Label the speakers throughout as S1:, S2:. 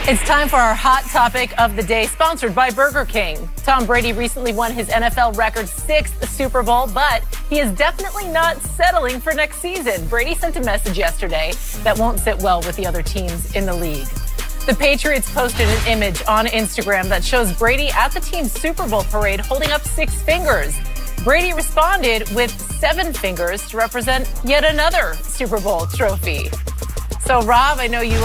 S1: It's time for our hot topic of the day, sponsored by Burger King. Tom Brady recently won his NFL record 6th Super Bowl, but he is definitely not settling for next season. Brady sent a message yesterday that won't sit well with the other teams in the league. The Patriots posted an image on Instagram that shows Brady at the team's Super Bowl parade holding up 6 fingers. Brady responded with 7 fingers to represent yet another Super Bowl trophy. So, Rob, I know you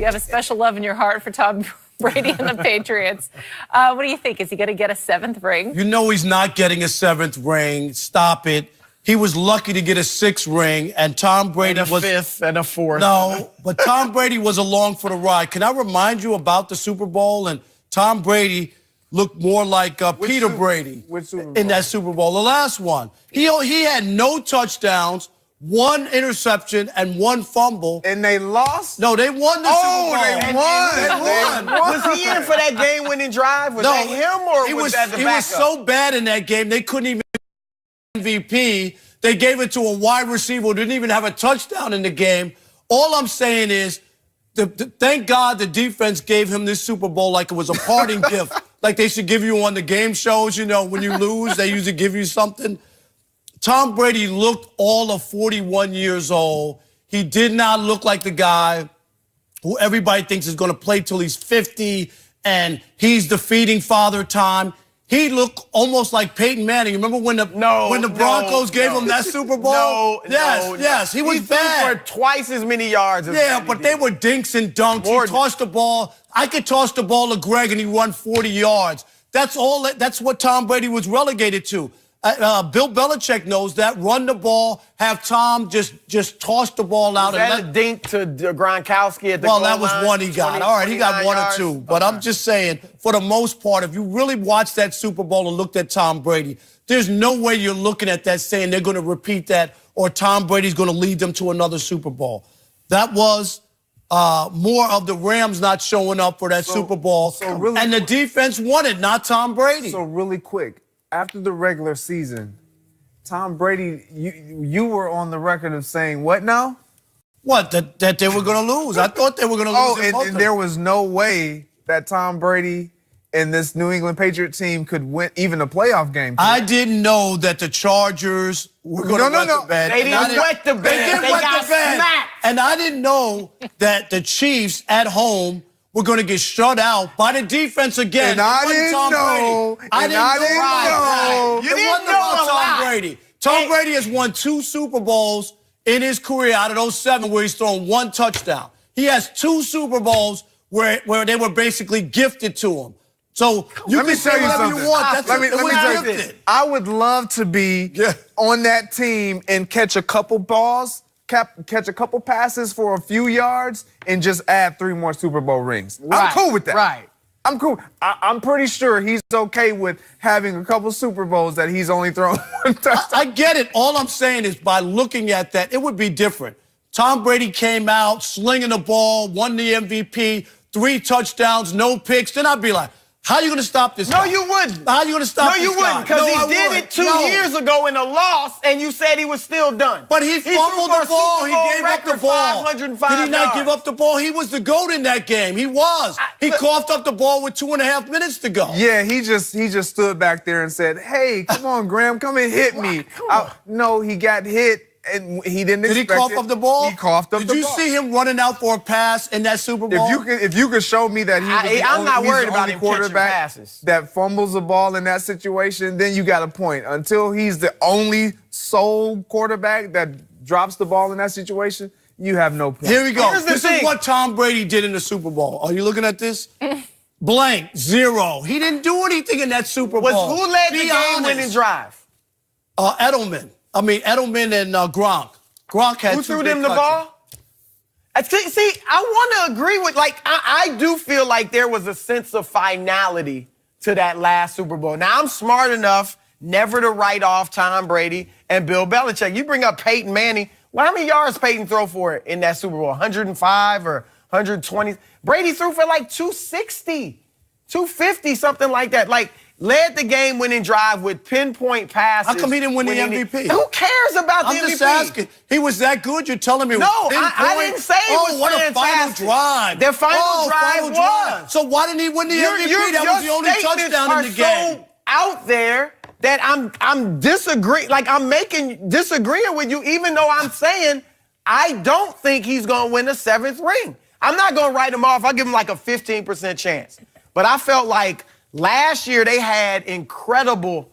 S1: have a special love in your heart for Tom Brady and the Patriots. What do you think? Is he going to get a 7th ring?
S2: You know he's not getting a 7th ring. Stop it. He was lucky to get a 6th ring, and Tom Brady
S3: was a 5th and a 4th.
S2: No, but Tom Brady was along for the ride. Can I remind you about the Super Bowl? And Tom Brady looked more like Peter Brady in that Super Bowl, the last one. He had no touchdowns, 1 interception, and 1 fumble.
S3: And they lost?
S2: No, they won the Super Bowl.
S3: They won. Was he in for that game-winning drive? Was that him, or was that the backup?
S2: He was so bad in that game, they couldn't even MVP. They gave it to a wide receiver who didn't even have a touchdown in the game. All I'm saying is, thank God the defense gave him this Super Bowl like it was a parting gift. Like they should give you on the game shows, you know, when you lose, they usually give you something. Tom Brady looked all of 41 years old. He did not look like the guy who everybody thinks is going to play till he's 50 and he's the feeding father time. He looked almost like Peyton Manning. Remember when the Broncos gave him that Super Bowl? Yes, he was bad.
S3: He threw for twice as many yards.
S2: But they were dinks and dunks. He tossed the ball. I could toss the ball to Greg and he run 40 yards. That's all. That's what Tom Brady was relegated to. Bill Belichick knows that. Run the ball, have Tom just toss the ball out.
S3: Was that a dink to Gronkowski at the goal line?
S2: Well, that was 1 he got. All right, he got 1 or 2. But I'm just saying, for the most part, if you really watched that Super Bowl and looked at Tom Brady, there's no way you're looking at that saying they're going to repeat that or Tom Brady's going to lead them to another Super Bowl. That was more of the Rams not showing up for that Super Bowl. And the defense won it, not Tom Brady.
S4: So really quick. After the regular season, Tom Brady, you were on the record of saying what now?
S2: What, that they were going to lose. I thought they were going to lose.
S4: And there was no way that Tom Brady and this New England Patriot team could win even a playoff game.
S2: I didn't know that the Chargers were going to wet the bed.
S3: They didn't wet the bed. They got smacked.
S2: And I didn't know that the Chiefs at home were going to get shut out by the defense again.
S4: And I didn't know.
S2: I didn't know.
S3: You didn't know about
S2: Tom Brady. Tom Brady has won 2 Super Bowls in his career out of those 7 where he's thrown 1 touchdown. He has 2 Super Bowls where they were basically gifted to him. So you can say whatever you want.
S4: Let me tell you this. I would love to be on that team and catch a couple balls, catch a couple passes for a few yards, and just add 3 more Super Bowl rings. I'm cool with that.
S3: Right.
S4: I'm cool. I'm pretty sure he's okay with having a couple Super Bowls that he's only thrown 1 touchdown.
S2: I get it. All I'm saying is by looking at that, it would be different. Tom Brady came out slinging the ball, won the MVP, 3 touchdowns, no picks. Then I'd be like, how are you going to stop this guy?
S3: No, you wouldn't.
S2: How are you going to stop this guy?
S3: No, you wouldn't, because he did it 2 years ago in a loss, and you said he was still done.
S2: But he fumbled the ball. He gave up the ball.
S3: 505
S2: Did he not give up the ball? He was the GOAT in that game. He was. He coughed up the ball with 2.5 minutes to go.
S4: Yeah, he just stood back there and said, hey, come on, Graham, come and hit me. No, he got hit. And he didn't expect it.
S2: Did he cough up the ball?
S4: He coughed up the ball.
S2: Did you see him running out for a pass in that Super Bowl?
S4: If you could show me that
S3: I'm not worried about him catching passes
S4: that fumbles the ball in that situation, then you got a point. Until he's the only sole quarterback that drops the ball in that situation, you have no point.
S2: Here we go. This is what Tom Brady did in the Super Bowl. Are you looking at this? Blank, 0. He didn't do anything in that Super Bowl.
S3: Who led the game-winning drive?
S2: Edelman and Gronk. Gronk had 2 big touches.
S3: Who threw them the ball? See, I want to agree with, I do feel like there was a sense of finality to that last Super Bowl. Now, I'm smart enough never to write off Tom Brady and Bill Belichick. You bring up Peyton Manning. Well, how many yards Peyton throw for it in that Super Bowl? 105 or 120? Brady threw for 260, 250, something like that. led the game-winning drive with pinpoint passes.
S2: How come he didn't win the MVP?
S3: Who cares about the MVP?
S2: I'm just asking. He was that good? You're telling me?
S3: No, I didn't say it was
S2: what
S3: fantastic.
S2: a final drive.
S3: Their final drive was.
S2: So why didn't he win the MVP? That was the only touchdown in the game.
S3: So out there that I'm disagreeing. Like, I'm disagreeing with you, even though I'm saying I don't think he's going to win the 7th ring. I'm not going to write him off. I'll give him like a 15% chance. But I felt like last year they had incredible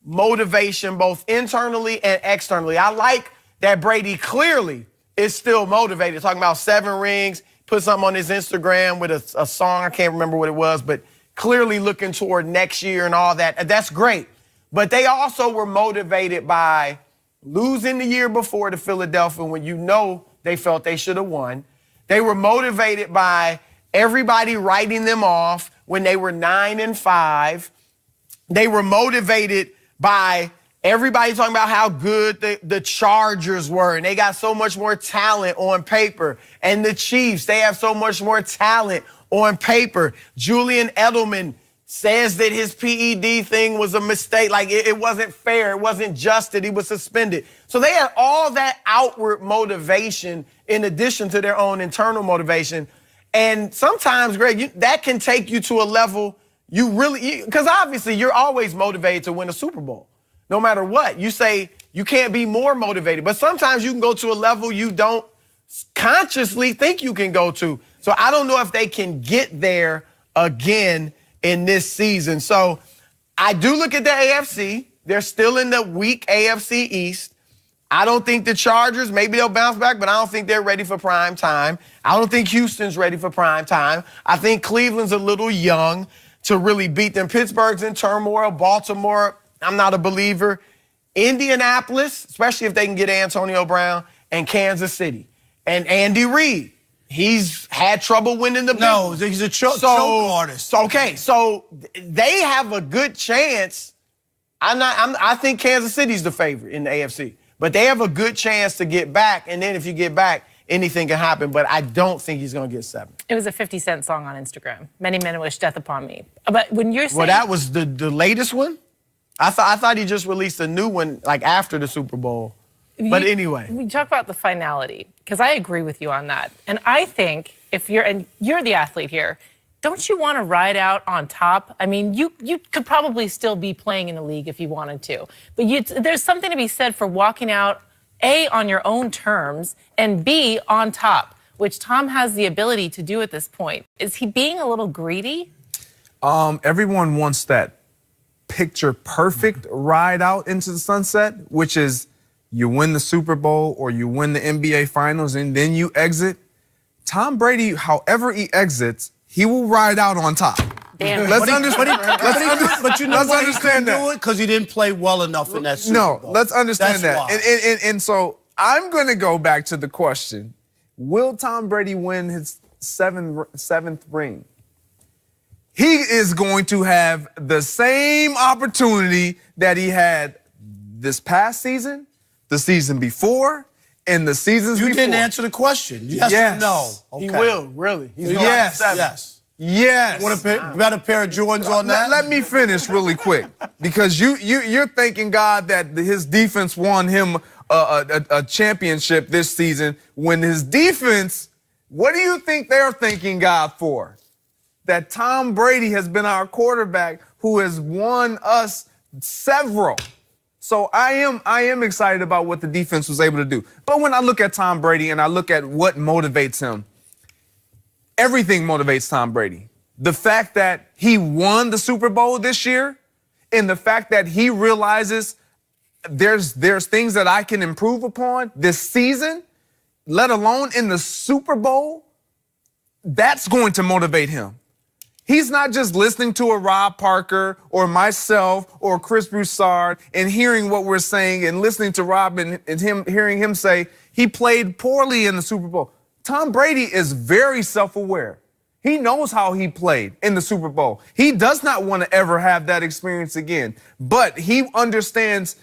S3: motivation, both internally and externally. I like that Brady clearly is still motivated, talking about 7 rings, put something on his Instagram with a song. I can't remember what it was, but clearly looking toward next year and all that. That's great. But they also were motivated by losing the year before to Philadelphia when you know they felt they should have won. They were motivated by everybody writing them off when they were 9-5. They were motivated by everybody talking about how good the Chargers were, and they got so much more talent on paper. And the Chiefs, they have so much more talent on paper. Julian Edelman says that his PED thing was a mistake. Like, it wasn't fair. It wasn't just that he was suspended. So they had all that outward motivation in addition to their own internal motivation. And sometimes, Greg, that can take you to a level because obviously you're always motivated to win a Super Bowl, no matter what. You say you can't be more motivated, but sometimes you can go to a level you don't consciously think you can go to. So I don't know if they can get there again in this season. So I do look at the AFC. They're still in the weak AFC East. I don't think the Chargers, maybe they'll bounce back, but I don't think they're ready for prime time. I don't think Houston's ready for prime time. I think Cleveland's a little young to really beat them. Pittsburgh's in turmoil. Baltimore, I'm not a believer. Indianapolis, especially if they can get Antonio Brown, and Kansas City. And Andy Reid, he's had trouble winning the
S2: No, he's a choke artist.
S3: Okay, so they have a good chance. I think Kansas City's the favorite in the AFC. But they have a good chance to get back, and then if you get back, anything can happen. But I don't think he's going to get 7.
S1: It was a 50 Cent song on Instagram. Many men wish death upon me. But when you're saying...
S3: Well, that was the latest one? I thought he just released a new one, like, after the Super Bowl. But anyway.
S1: We talk about the finality, because I agree with you on that. And I think if you're the athlete here, don't you want to ride out on top? I mean, you could probably still be playing in the league if you wanted to. But there's something to be said for walking out, A, on your own terms, and B, on top, which Tom has the ability to do at this point. Is he being a little greedy?
S4: Everyone wants that picture perfect ride out into the sunset, which is you win the Super Bowl or you win the NBA Finals and then you exit. Tom Brady, however he exits, he will ride out on top.
S1: Damn.
S4: Let's understand.
S2: But you know
S4: Let's
S2: why
S4: understand
S2: he couldn't
S4: that.
S2: do it? Because he didn't play well enough in that Super Bowl.
S4: No, let's understand
S2: That's
S4: that.
S2: why.
S4: And so I'm going to go back to the question, will Tom Brady win his seventh ring? He is going to have the same opportunity that he had this past season, the season before, and the seasons before.
S2: You didn't answer the question. Yes or no? Okay.
S3: He will, really. He's going
S4: Yes.
S3: to 7.
S2: Yes.
S4: Yes.
S2: Want a better pair of Jordans on that?
S4: Let me finish really quick, because you're thanking God that his defense won him a championship this season, when his defense, what do you think they're thanking God for? That Tom Brady has been our quarterback who has won us several. So I am excited about what the defense was able to do. But when I look at Tom Brady and I look at what motivates him, everything motivates Tom Brady. The fact that he won the Super Bowl this year, and the fact that he realizes there's things that I can improve upon this season, let alone in the Super Bowl, that's going to motivate him. He's not just listening to a Rob Parker or myself or Chris Broussard and hearing what we're saying and listening to Rob and hearing him say he played poorly in the Super Bowl. Tom Brady is very self-aware. He knows how he played in the Super Bowl. He does not want to ever have that experience again, but he understands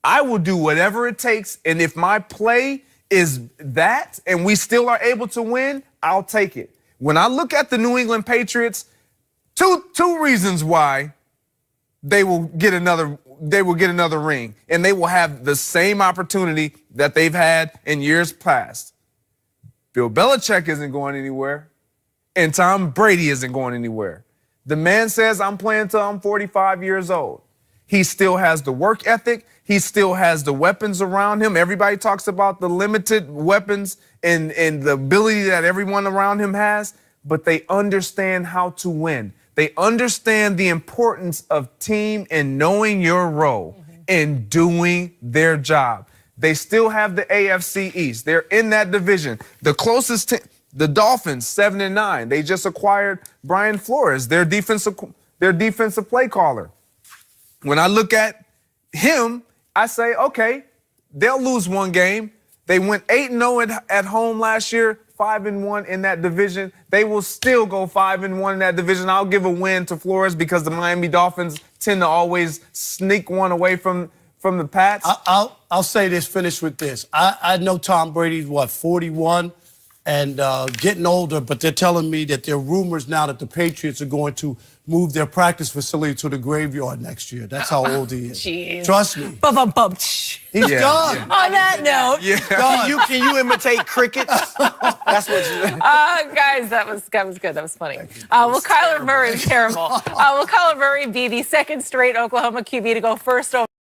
S4: I will do whatever it takes, and if my play is that and we still are able to win, I'll take it. When I look at the New England Patriots, two reasons why they will get another ring, and they will have the same opportunity that they've had in years past. Bill Belichick isn't going anywhere, and Tom Brady isn't going anywhere. The man says, I'm playing till I'm 45 years old. He still has the work ethic. He still has the weapons around him. Everybody talks about the limited weapons and the ability that everyone around him has, but they understand how to win. They understand the importance of team and knowing your role and doing their job. They still have the AFC East. They're in that division. The closest team, the Dolphins, 7-9. They just acquired Brian Flores, their defensive play caller. When I look at him, I say, okay, they'll lose one game. They went 8-0 at home last year, 5-1 in that division. They will still go 5-1 in that division. I'll give a win to Flores because the Miami Dolphins tend to always sneak one away from the Pats.
S2: I'll say this, finish with this. I know Tom Brady's, 41 and getting older, but they're telling me that there are rumors now that the Patriots are going to move their practice facility to the graveyard next year. That's how old he is.
S1: Jeez.
S2: Trust me. He's done.
S1: On that note.
S3: Can you imitate crickets? That's what you
S1: Guys, that was good. That was funny. Will Kyler Murray, terrible. Will Kyler Murray be the second straight Oklahoma QB to go first over